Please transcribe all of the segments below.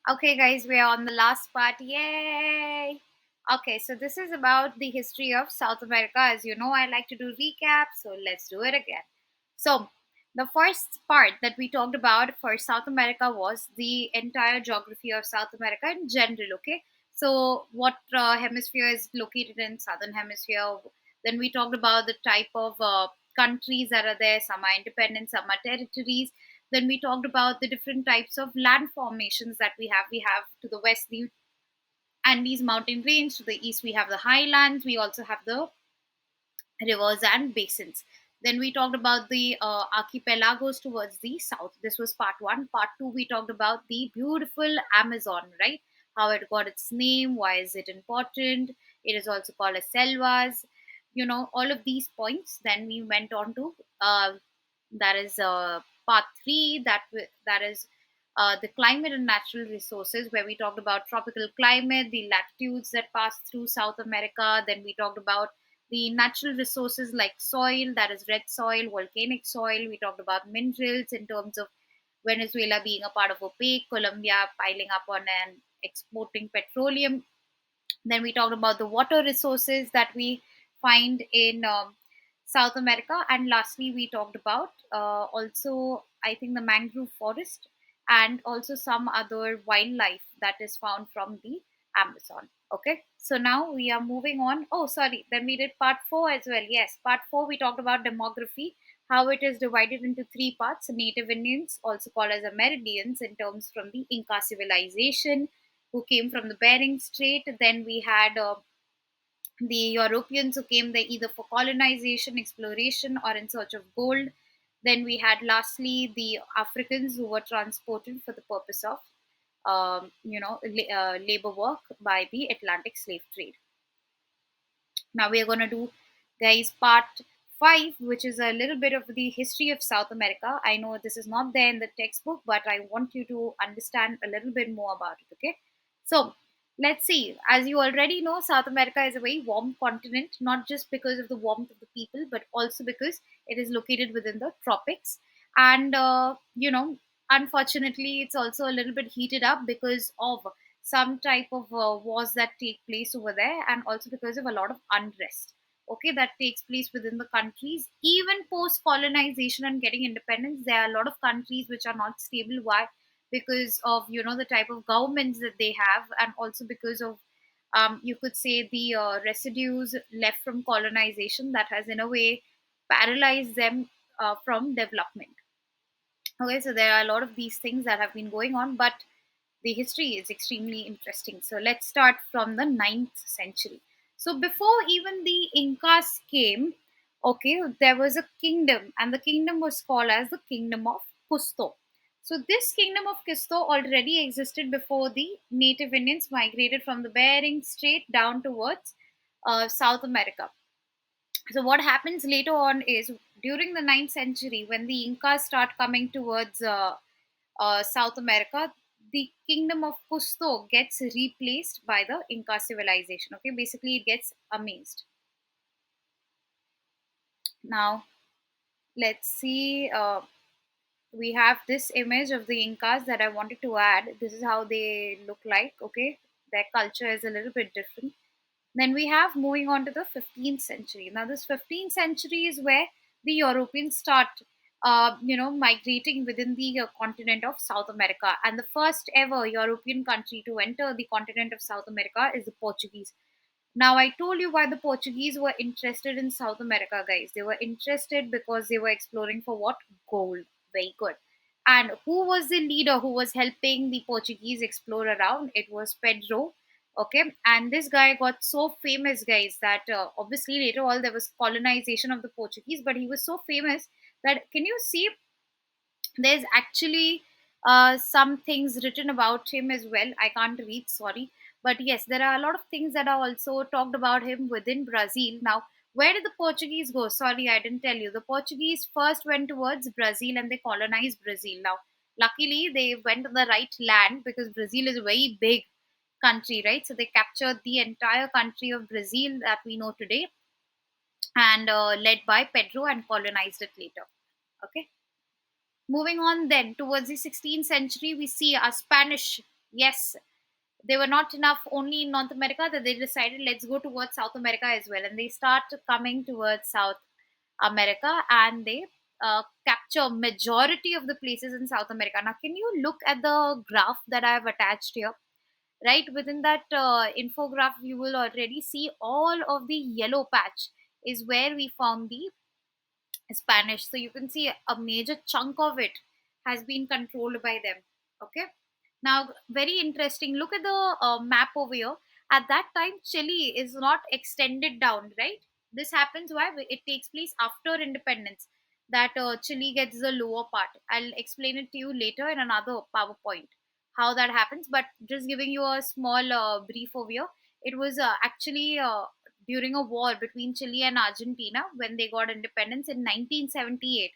Okay, guys, we are on the last part. Yay! Okay, so this is about the history of South America. As you know, I like to do recaps, so let's do it again. So, the first part that we talked about for South America was the entire geography of South America in general. Okay, so what hemisphere is located in Southern Hemisphere? Then we talked about the type of countries that are there. Some are independent, some are territories. Then we talked about the different types of land formations that we have. We have to the west the Andes mountain range, to the east we have the highlands. We also have the rivers and basins. Then we talked about the archipelagos towards the south. This was part one. Part two, we talked about the beautiful Amazon, right? How it got its name, why is it important? It is also called as selvas. All of these points. Then we went on to that is part three. That is the climate and natural resources, where we talked about tropical climate, the latitudes that pass through South America. Then we talked about the natural resources like soil, that is red soil, volcanic soil. We talked about minerals in terms of Venezuela being a part of OPEC, Colombia piling up on and exporting petroleum. Then we talked about the water resources that we find in South America. And lastly, we talked about also, I think, the mangrove forest and also some other wildlife that is found from the Amazon. Okay, so now we are moving on. Oh, sorry, then we did part four as well. Yes, part four, we talked about demography, how it is divided into three parts: native Indians, also called as Amerindians, in terms from the Inca civilization, who came from the Bering Strait. Then we had the Europeans who came there either for colonization, exploration, or in search of gold. Then we had lastly the Africans who were transported for the purpose of, labor work by the Atlantic slave trade. Now we are going to do, guys, part five, which is a little bit of the history of South America. I know this is not there in the textbook, but I want you to understand a little bit more about it. Okay, so let's see. As you already know, South America is a very warm continent, not just because of the warmth of the people, but also because it is located within the tropics. And unfortunately, it's also a little bit heated up because of some type of wars that take place over there, and also because of a lot of unrest, okay, that takes place within the countries. Even post colonization and getting independence, there are a lot of countries which are not stable. Why? Because of the type of governments that they have, and also because of you could say the residues left from colonization that has in a way paralyzed them from development. Okay, so there are a lot of these things that have been going on, but the history is extremely interesting. So let's start from the ninth century. So before even the Incas came, okay, there was a kingdom, and the kingdom was called as the Kingdom of Cusco. So this Kingdom of Cusco already existed before the native Indians migrated from the Bering Strait down towards South America. So what happens later on is, during the ninth century, when the Incas start coming towards South America, the Kingdom of Cusco gets replaced by the Inca civilization. Okay, basically it gets amazed. Now let's see. We have this image of the Incas that I wanted to add. This is how they look like. Okay, their culture is a little bit different. Then we have, moving on to the 15th century. Now, this 15th century is where the Europeans start, migrating within the continent of South America. And the first ever European country to enter the continent of South America is the Portuguese. Now, I told you why the Portuguese were interested in South America, guys. They were interested because they were exploring for what? Gold. Very good. And who was the leader who was helping the Portuguese explore around? It was Pedro. Okay. And this guy got so famous, guys, that obviously later on there was colonization of the Portuguese, but he was so famous that, can you see, there's actually some things written about him as well. I can't read, sorry. But yes, there are a lot of things that are also talked about him within Brazil. Now, where did the Portuguese go? Sorry, I didn't tell you. The Portuguese first went towards Brazil and they colonized Brazil. Now, luckily, they went to the right land because Brazil is a very big country, right? So they captured the entire country of Brazil that we know today, and led by Pedro, and colonized it later. Okay. Moving on then towards the 16th century, we see a Spanish. yes, they were not enough only in North America, that they decided let's go towards South America as well, and they start coming towards South America, and they capture majority of the places in South America. Now, can you look at the graph that I have attached here? Right within that infograph, you will already see all of the yellow patch is where we found the Spanish. So you can see a major chunk of it has been controlled by them. Okay. Now, very interesting. Look at the map over here. At that time, Chile is not extended down, right? This happens why it takes place after independence. That Chile gets the lower part. I'll explain it to you later in another PowerPoint how that happens. But just giving you a small brief over here. It was actually during a war between Chile and Argentina when they got independence in 1978,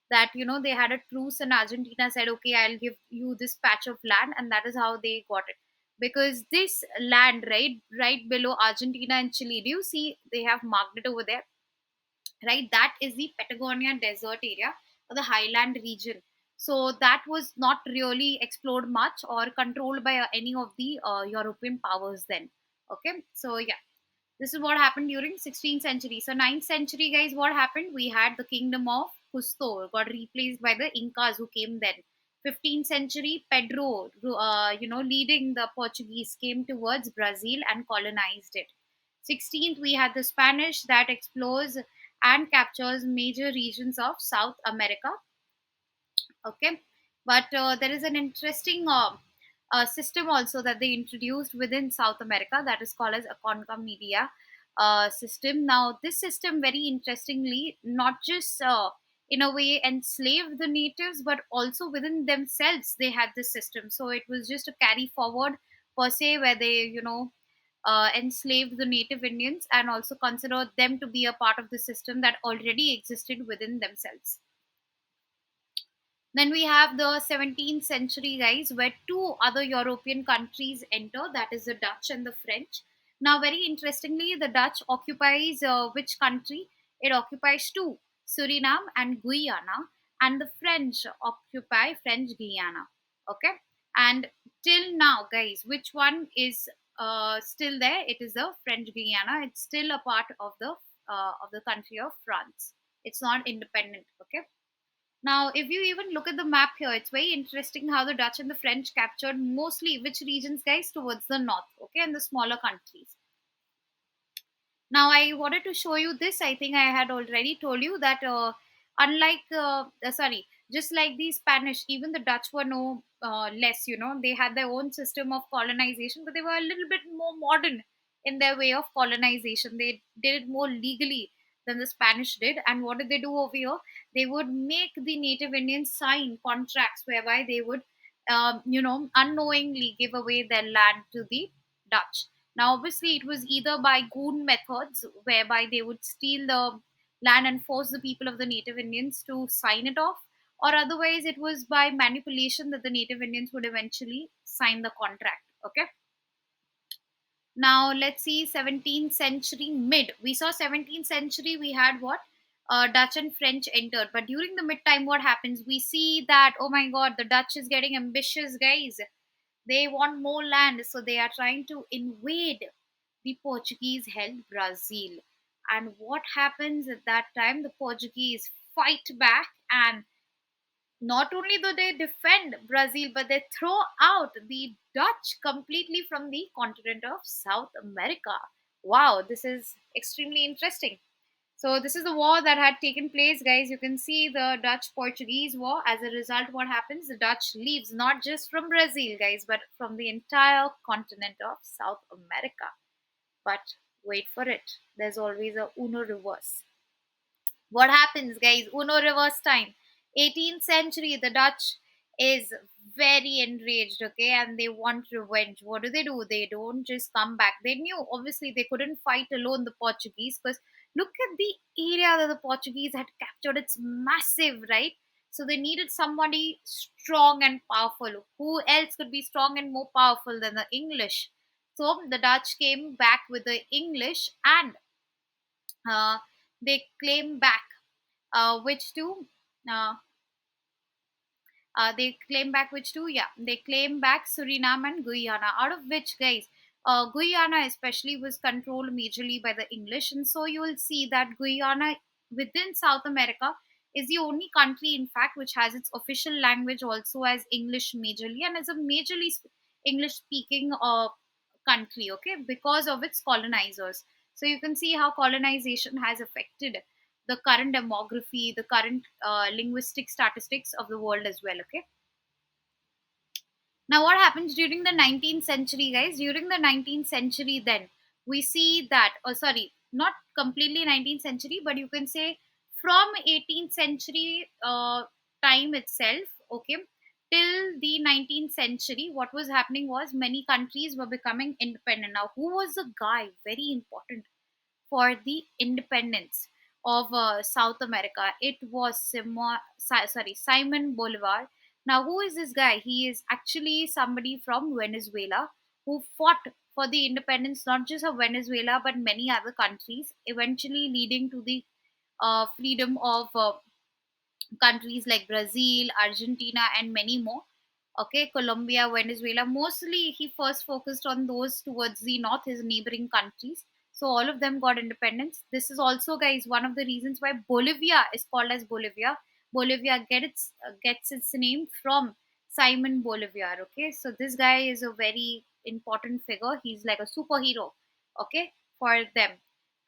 that they had a truce, and Argentina said, okay, I'll give you this patch of land, and that is how they got it. Because this land, right below Argentina and Chile, do you see they have marked it over there? Right, that is the Patagonia desert area, or the highland region. So that was not really explored much or controlled by any of the European powers then. Okay, so yeah, this is what happened during 16th century. So 9th century, guys, what happened? We had the kingdom of Cusco got replaced by the Incas who came then. 15th century, Pedro, leading the Portuguese, came towards Brazil and colonized it. 16th, we had the Spanish that explores and captures major regions of South America. Okay, but there is an interesting system also that they introduced within South America, that is called as Aconca Media system. Now this system, very interestingly, not just in a way enslaved the natives, but also within themselves they had this system. So it was just a carry forward per se, where they enslaved the native Indians and also considered them to be a part of the system that already existed within themselves. Then we have the 17th century, guys, where two other European countries enter, that is the Dutch and the French. Now, very interestingly, the Dutch occupies which country? It occupies two, Suriname and Guyana, and the French occupy French Guiana. Okay, and till now, guys, which one is still there? It is the French Guiana. It's still a part of the country of France. It's not independent. Okay, now, if you even look at the map here, it's very interesting how the Dutch and the French captured mostly which regions, guys, towards the north, okay, and the smaller countries. Now, I wanted to show you this. I think I had already told you that just like the Spanish, even the Dutch were no less, they had their own system of colonization, but they were a little bit more modern in their way of colonization. They did it more legally than the Spanish did. And what did they do over here? They would make the native Indians sign contracts whereby they would, unknowingly give away their land to the Dutch. Now, obviously, it was either by goon methods, whereby they would steal the land and force the people of the native Indians to sign it off, or otherwise, it was by manipulation that the native Indians would eventually sign the contract. Okay. Now, let's see 17th century mid. We saw 17th century, we had what? Dutch and French entered. But during the mid time, what happens? We see that, oh my god, the Dutch is getting ambitious, guys. They want more land, so they are trying to invade the Portuguese held Brazil. And what happens at that time? The Portuguese fight back, and not only do they defend Brazil, but they throw out the Dutch completely from the continent of South America. Wow, this is extremely interesting. So this is the war that had taken place, guys. You can see the Dutch-Portuguese war. As a result, what happens? The Dutch leaves not just from Brazil, guys, but from the entire continent of South America. But wait for it. There's always a Uno reverse. What happens, guys? Uno reverse time. 18th century, the Dutch is very enraged, okay, and they want revenge. What do? They don't just come back. They knew, obviously, they couldn't fight alone, the Portuguese, because look at the area that the Portuguese had captured. It's massive, right? So they needed somebody strong and powerful. Who else could be strong and more powerful than the English? So the Dutch came back with the English, and uh, they claim back which to uh, They claim back which two? Yeah, they claim back Suriname and Guyana, out of which, guys, Guyana especially was controlled majorly by the English, and so you will see that Guyana within South America is the only country, in fact, which has its official language also as English majorly, and is a majorly English speaking country, okay, because of its colonizers. So you can see how colonization has affected the current demography, the current linguistic statistics of the world as well, okay. Now, what happens during the 19th century, guys? During the 19th century, then we see that, oh, sorry, not completely 19th century, but you can say from 18th century time itself, okay, till the 19th century, what was happening was many countries were becoming independent. Now, who was the guy? Very important for the independence of South America. It was Simon Bolivar. Now, who is this guy? He is actually somebody from Venezuela who fought for the independence not just of Venezuela but many other countries, eventually leading to the freedom of countries like Brazil, Argentina, and many more. Okay, Colombia, Venezuela. Mostly, he first focused on those towards the north, his neighboring countries. So all of them got independence. This is also, guys, one of the reasons why Bolivia is called as Bolivia. Bolivia gets its name from Simon Bolivar. Okay, so this guy is a very important figure. He's like a superhero. Okay, for them,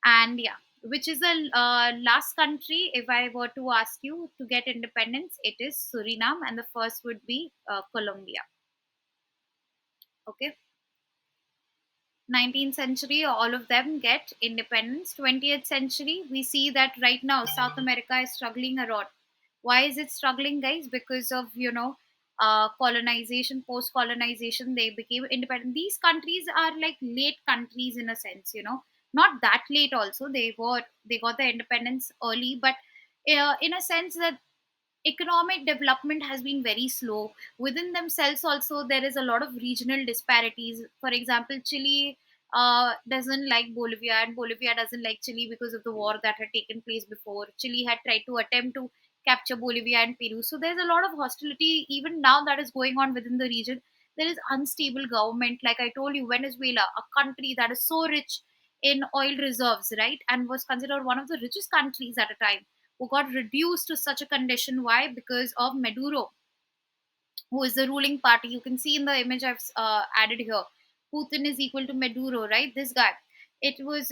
and yeah, which is the last country, if I were to ask you to get independence, it is Suriname, and the first would be Colombia. Okay, 19th century, all of them get independence. 20th century, we see that right now South America is struggling a lot. Why is it struggling, guys? Because of, colonization, post colonization, they became independent. These countries are like late countries in a sense, not that late also. They got the independence early, but in a sense that economic development has been very slow within themselves. Also, there is a lot of regional disparities. For example, Chile doesn't like Bolivia, and Bolivia doesn't like Chile because of the war that had taken place before. Chile had tried to attempt to capture Bolivia and Peru, so there's a lot of hostility even now that is going on within the region. There is unstable government, like I told you. Venezuela, a country that is so rich in oil reserves, right, and was considered one of the richest countries at a time, who got reduced to such a condition. Why? Because of Maduro, who is the ruling party. You can see in the image I've added here. Putin is equal to Maduro, right? This guy. It was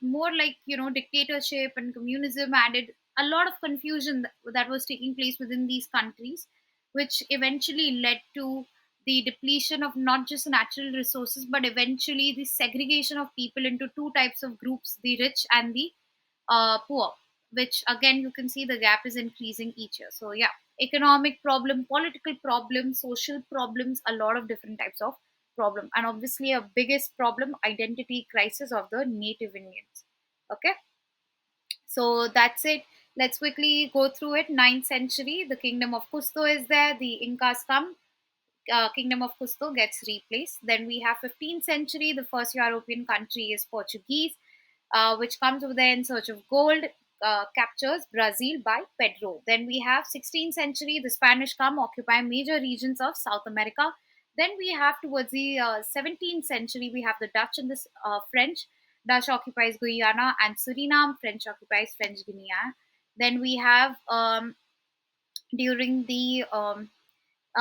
more like, dictatorship and communism added a lot of confusion that was taking place within these countries, which eventually led to the depletion of not just natural resources, but eventually the segregation of people into two types of groups: the rich and the poor, which again you can see the gap is increasing each year. So yeah, economic problem, political problem, social problems, a lot of different types of problem, and obviously a biggest problem, identity crisis of the native Indians. Okay, so that's it. Let's quickly go through it. 9th century, the kingdom of Cusco is there. The Incas come, kingdom of Cusco gets replaced. Then we have 15th century, the first European country is Portuguese, which comes over there in search of gold, captures Brazil by Pedro. Then we have 16th century, the Spanish come, occupy major regions of South America. Then we have towards the 17th century, we have the Dutch and the French. Dutch occupies Guyana and Suriname. French occupies French Guiana. Then we have during the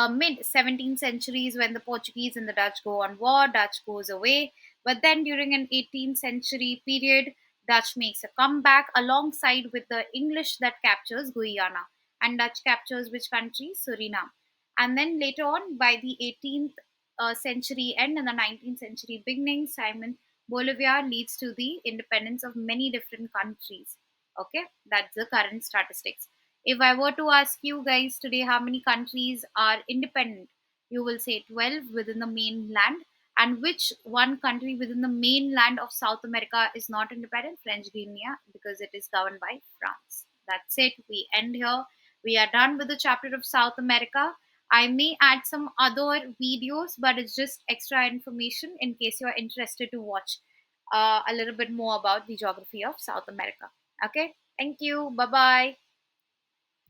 mid 17th centuries, when the Portuguese and the Dutch go on war, Dutch goes away. But then during an 18th century period, Dutch makes a comeback alongside with the English that captures Guyana, and Dutch captures which country? Suriname. And then later on, by the 18th century end and the 19th century beginning, Simon Bolivar leads to the independence of many different countries. Okay, that's the current statistics. If I were to ask you guys today how many countries are independent, you will say 12 within the mainland. And which one country within the mainland of South America is not independent? French Guiana, because it is governed by France. That's it. We end here. We are done with the chapter of South America. I may add some other videos, but it's just extra information in case you're interested to watch a little bit more about the geography of South America. Okay. Thank you. Bye bye.